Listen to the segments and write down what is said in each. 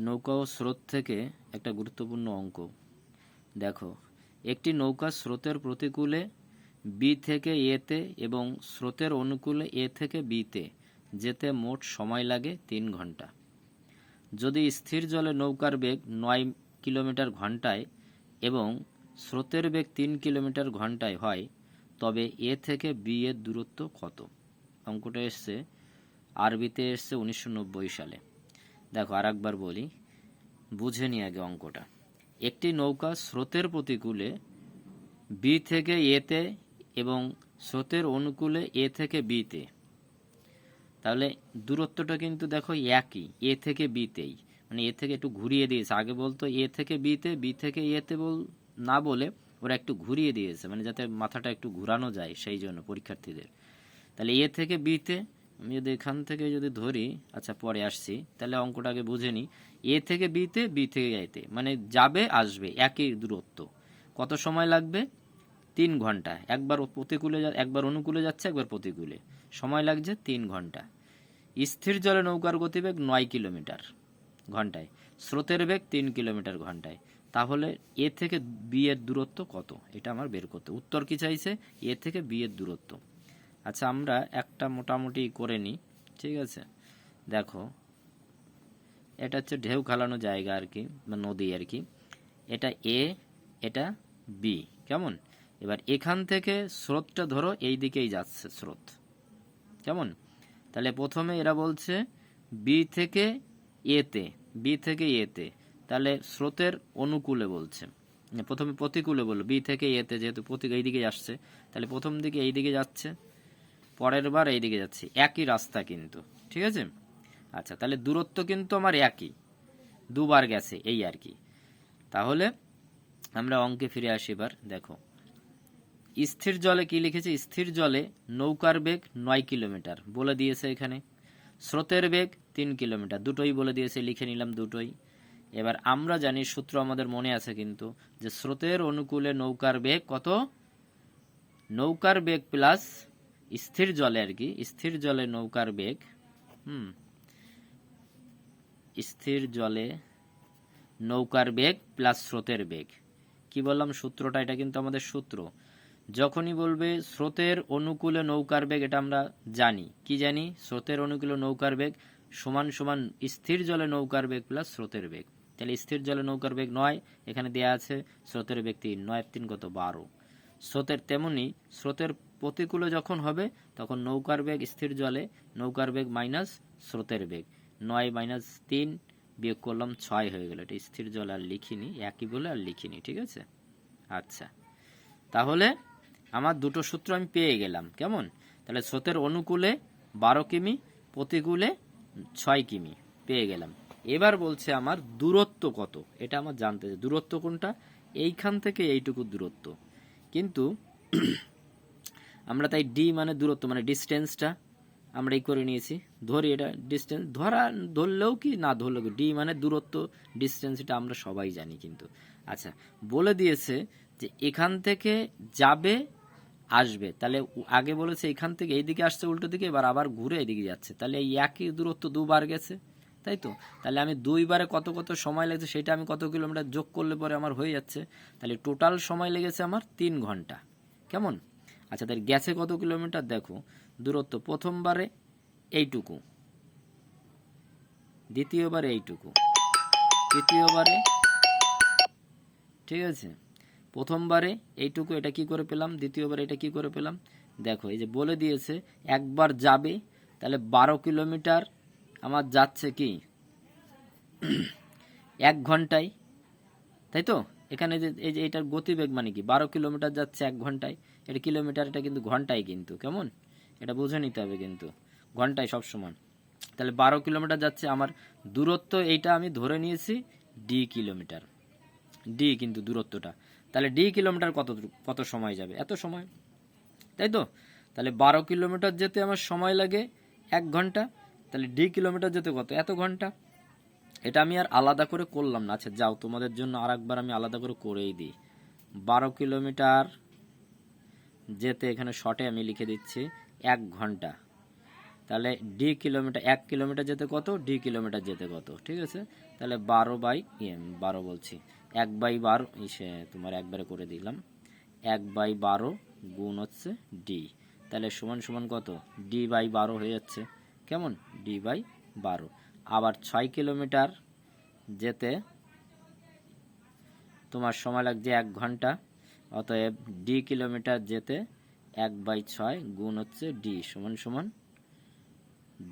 নৌকা ও স্রোত থেকে একটা গুরুত্বপূর্ণ অঙ্ক। দেখো, একটি নৌকা স্রোতের প্রতিকূলে বি থেকে এতে এবং স্রোতের অনুকূলে এ থেকে বিতে যেতে মোট সময় লাগে 3 ঘন্টা। যদি স্থির জলে নৌকার বেগ 9 কিলোমিটার ঘন্টায় এবং স্রোতের বেগ 3 কিলোমিটার ঘন্টায় হয়, তবে এ থেকে বি এর দূরত্ব কত? অঙ্কটা এসছে আরবিতে, এসছে 1990 সালে। দেখো, আর একবার বলি, বুঝে নি আগে অঙ্কটা। একটি নৌকা স্রোতের প্রতিকূলে বি থেকে এতে এবং স্রোতের অনুকূলে এ থেকে বিতে, তাহলে দূরত্বটা কিন্তু দেখো একই, এ থেকে বিতেই, মানে এ থেকে একটু ঘুরিয়ে দিয়েছে। আগে বলতো এ থেকে বিতে, বি থেকে এতে না বলে ওরা একটু ঘুরিয়ে দিয়েছে, মানে যাতে মাথাটা একটু ঘুরানো যায়, সেই জন্য পরীক্ষার্থীদের। তাহলে এ থেকে বিতে আমি যদি এখান থেকে যদি ধরি, আচ্ছা পরে আসছি, তাহলে অঙ্কটাকে বুঝে নিই। এ থেকে বিতে, বি থেকে এতে, মানে যাবে আসবে একই দূরত্ব। কত সময় লাগবে? 3 ঘন্টা। একবার প্রতিকূলে একবার অনুকূলে যাচ্ছে, একবার প্রতিকূলে, সময় লাগছে 3 ঘন্টা। স্থির জলে নৌকার গতিবেগ 9 কিলোমিটার ঘন্টায়, স্রোতের বেগ 3 কিলোমিটার ঘন্টায়। তাহলে এ থেকে বি এর দূরত্ব কত? এটা আমার বের করতে। উত্তর কি চাইছে? এ থেকে বি এর দূরত্ব। আচ্ছা, আমরা একটা মোটামুটি করে নিই, ঠিক আছে? দেখো, এটা হচ্ছে ঢেউ খেলানো জায়গা আর কি, বা নদী আর কি। এটা এ, এটা বি, কেমন? এবার এখান থেকে স্রোতটা ধরো এই দিকেই যাচ্ছে স্রোত, কেমন? তাহলে প্রথমে এরা বলছে বি থেকে এতে, বি থেকে এতে, তাহলে স্রোতের অনুকূলে বলছে। প্রথমে প্রতিকূলে বললো, বি থেকে এতে, যেহেতু এই দিকে আসছে, তাহলে প্রথম দিকে এই দিকে যাচ্ছে, পরের বার এই দিকে যাচ্ছে, একই রাস্তা কিন্তু, ঠিক আছে? আচ্ছা, তাহলে দূরত্ব কিন্তু আমার একই, দুবার গেছে, এই আর কি। তাহলে আমরা অঙ্কে ফিরে আসি এবার। দেখো, স্থির জলে কি লিখেছে? স্থির জলে নৌকার বেগ 9 কিলোমিটার বলে দিয়েছে এখানে, স্রোতের বেগ 3 কিলোমিটার, দুটোই বলে দিয়েছে, লিখে নিলাম দুটোই। এবার আমরা জানি, সূত্র আমাদের মনে আছে কিন্তু, যে স্রোতের অনুকূলে নৌকার বেগ কত? নৌকার বেগ প্লাস স্থির জলে আর কি, স্থির জলে নৌকার বেগ, স্থির জলে নৌকার বেগ প্লাস স্রোতের বেগ। কি বললাম সূত্রটা? এটা কিন্তু আমাদের সূত্র। যখনই বলবে স্রোতের অনুকূলে নৌকার বেগ, এটা আমরা জানি, কি জানি? স্রোতের অনুকূলে নৌকার বেগ সমান সমান স্থির জলে নৌকার বেগ প্লাস স্রোতের বেগ। তাহলে স্থির জলে নৌকার বেগ 9, এখানে দেয়া আছে, স্রোতের বেগ 3, 9 3 কত? 12। স্রোতের তেমনি স্রোতের প্রতিকূলে যখন হবে, তখন নৌকার বেগ স্থির জলে, নৌকার বেগ মাইনাস স্রোতের বেগ, 9 মাইনাস 3 বিয়োগ করলাম 6 হয়ে গেল। এটা স্থির জল আর লিখিনি, একই বলে আর লিখিনি, ঠিক আছে? আচ্ছা, তাহলে আমার দুটো সূত্র আমি পেয়ে গেলাম, কেমন? তাহলে স্রোতের অনুকূলে 12 কিমি, প্রতিকূলে 6 কিমি পেয়ে গেলাম। এবার বলছে আমার দূরত্ব কত, এটা আমার জানতে চাই। দূরত্ব কোনটা? এইখান থেকে এইটুকু দূরত্ব, কিন্তু আমরা তাই ডি মানে দূরত্ব, মানে ডিস্টেন্সটা আমরা এই করে নিয়েছি। ধরি এটা ডিস্টেন্স, ধরলেও কি না ধরলেও কি, ডি মানে দূরত্ব, ডিস্টেন্স, এটা আমরা সবাই জানি কিন্তু। আচ্ছা, বলে দিয়েছে যে এখান থেকে যাবে আসবে, তাহলে আগে বলেছে এখান থেকে এইদিকে আসছে উল্টো দিকে, এবার আবার ঘুরে এদিকে যাচ্ছে, তাহলে এই একই দূরত্ব দুবার গেছে, তাই তো? তাহলে আমি দুইবারে কত কত সময় লেগেছে সেটা আমি কত কিলোমিটার যোগ করলে পরে আমার হয়ে যাচ্ছে। তাহলে টোটাল সময় লেগেছে আমার 3 ঘন্টা, কেমন? আচ্ছা, তাহলে গেছে কত কিলোমিটার? দেখো, দূরত্ব প্রথমবারে এইটুকু, দ্বিতীয়বারে এইটুকু, তৃতীয়বারে, ঠিক আছে? প্রথমবারে এইটুকু, এটা কি করে পেলাম? দ্বিতীয়বারে এটা কি করে পেলাম? দেখো, এই যে বলে দিয়েছে একবার যাবে, তাহলে 12 কিলোমিটার আমার যাচ্ছে কি 1 ঘন্টায়, তাই তো? এখানে যে এই যে এটার গতিবেগ মানে কি, 12 কিলোমিটার যাচ্ছে 1 ঘন্টায়। এটা কিলোমিটার, এটা কিন্তু ঘন্টায় কিন্তু, কেমন? এটা বুঝে নিতে হবে কিন্তু, ঘন্টায় সবসময়। তাহলে 12 কিলোমিটার যাচ্ছে আমার দূরত্ব, এইটা আমি ধরে নিয়েছি ডি কিলোমিটার, ডি কিন্তু দূরত্বটা। তাহলে ডি কিলোমিটার কত কত সময় যাবে? এত সময়, তাই তো? তাহলে 12 কিলোমিটার যেতে আমার সময় লাগে 1 ঘন্টা, তাহলে ডি কিলোমিটার যেতে কত? এত ঘন্টা। এটা আমি আর আলাদা করে করলাম না। আচ্ছা যাও, তোমাদের জন্য আর একবার আমি আলাদা করে করেই দিই। 12 কিলোমিটার যেতে এখানে শর্টে আমি লিখে দিচ্ছি 1 ঘন্টা, তাহলে ডি কিলোমিটার, 1 কিলোমিটার যেতে কত, ডি কিলোমিটার যেতে কত, ঠিক আছে। তাহলে 12 বলছি 1/12, তোমার একবারে করে দিলাম 1/12 গুণ হচ্ছে ডি, তাহলে সমান সমান কত, d/12 হয়ে যাচ্ছে। কেমন, d/12। আবার 6 কিলোমিটার যেতে তোমার সময় লাগছে 1 ঘন্টা, অতএব ডি কিলোমিটার যেতে 1/6 গুণ হচ্ছে ডি সমান সমান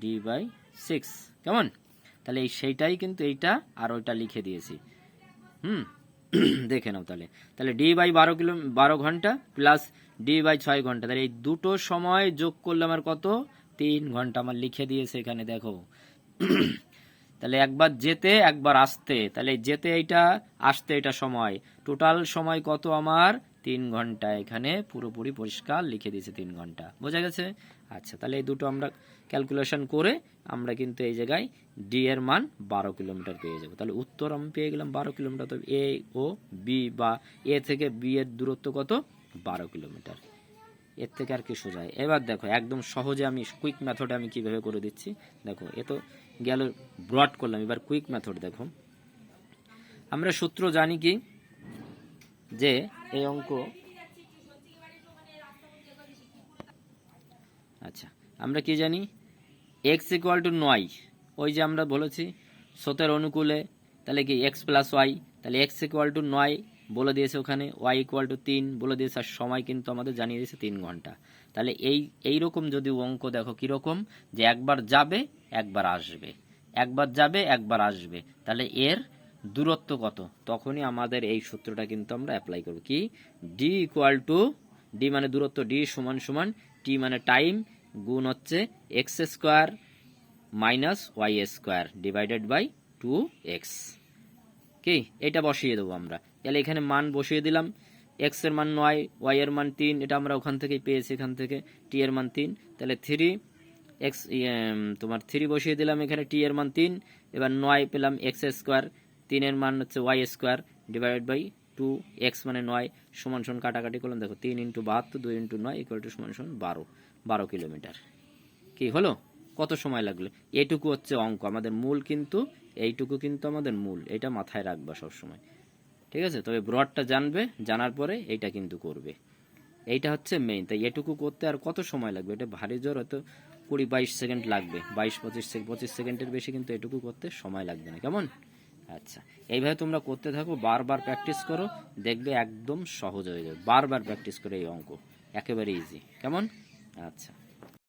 d/6। কেমন, তাহলে সেইটাই কিন্তু এইটা আর ওইটা লিখে দিয়েছি। দেখে নাও তাহলে, তাহলে d/12 ঘন্টা প্লাস d/6 ঘন্টা, তাহলে এই দুটো সময় যোগ করলে আমার কত, 3 ঘন্টা আমার লিখে দিয়েছে এখানে, দেখো। তাহলে একবার যেতে একবার আসতে, তাহলে যেতে এইটা, আসতে এটা সময়, টোটাল সময় কত আমার 3 ঘন্টা, এখানে পুরোপুরি পরিষ্কার লিখে দিয়েছে 3 ঘন্টা, বোঝা গেছে। আচ্ছা, তাহলে এই দুটো আমরা ক্যালকুলেশন করে আমরা কিন্তু এই জায়গায় ডি এর মান 12 কিলোমিটার পেয়ে যাব। তাহলে উত্তর আমি পেয়ে গেলাম 12 কিলোমিটার। তো এ ও বি বা এ থেকে বি এর দূরত্ব কত, 12 কিলোমিটার। এর থেকে আর কি সোজা। এবার দেখো একদম সহজে আমি কুইক মেথডে আমি কিভাবে করে দিচ্ছি, দেখো এ তো গেল ব্রড করলাম, এবার কুইক মেথড দেখো। আমরা সূত্র জানি কি, যে এই অঙ্ক, আচ্ছা আমরা কি জানি, x = 9, ওই যে আমরা বলেছি স্রোতের অনুকূলে, তাহলে কি x + y, তাহলে x = 9 বলে দিয়েছে ওখানে, y = 3 বলে দিয়েছে, আর সময় কিন্তু আমাদের জানিয়ে দিয়েছে 3 ঘন্টা। তাহলে এই রকম যদি অঙ্ক দেখো কিরকম, যে একবার যাবে একবার আসবে, একবার যাবে একবার আসবে, তাহলে এর দূরত্ব কত, তখনই আমাদের এই সূত্রটা কিন্তু আমরা অ্যাপ্লাই করব। কি, d মানে দূরত্ব, d সমান সমান t মানে টাইম গুণ হচ্ছে x² minus y² divided by 2x। কি, এটা বসিয়ে দেবো আমরা, তাহলে এখানে মান বসিয়ে দিলাম, x এর মান 9, y এর মান 3, এটা আমরা ওখান থেকেই পেয়েছি, এখান থেকে t এর মান 3, তাহলে 3x তোমার 3 বসিয়ে দিলাম এখানে, t এর মান 3, এবার 9 পেলাম x², 3 এর মান হচ্ছে y² ডিভাইডেড বাই 2x মানে 9 সমান সমান কাটাকাটি করলাম, দেখো 3 × 72 2 × 9 = সমান সমান 12 কিলোমিটার। কি হলো, কত সময় লাগলো, এইটুকু হচ্ছে অঙ্ক আমাদের মূল, কিন্তু এইটুকু কিন্তু আমাদের মূল, এটা মাথায় রাখবা সব সময়, ঠিক আছে। তবে ব্রডটা জানবে, জানার পরে এইটা কিন্তু করবে, এইটা হচ্ছে মেইন। তাই এটুকু করতে আর কত সময় লাগবে, এটা ভারী জোর হয়তো 20-22 সেকেন্ড লাগবে, 22-25 সেকেন্ডের বেশি কিন্তু এটুকু করতে সময় লাগবে না। কেমন, আচ্ছা এইভাবে তোমরা করতে থাকো, বারবার প্র্যাকটিস করো, দেখবে একদম সহজ হয়ে যাবে, বারবার প্র্যাকটিস করে এই অঙ্ক একেবারে ইজি। কেমন, আচ্ছা।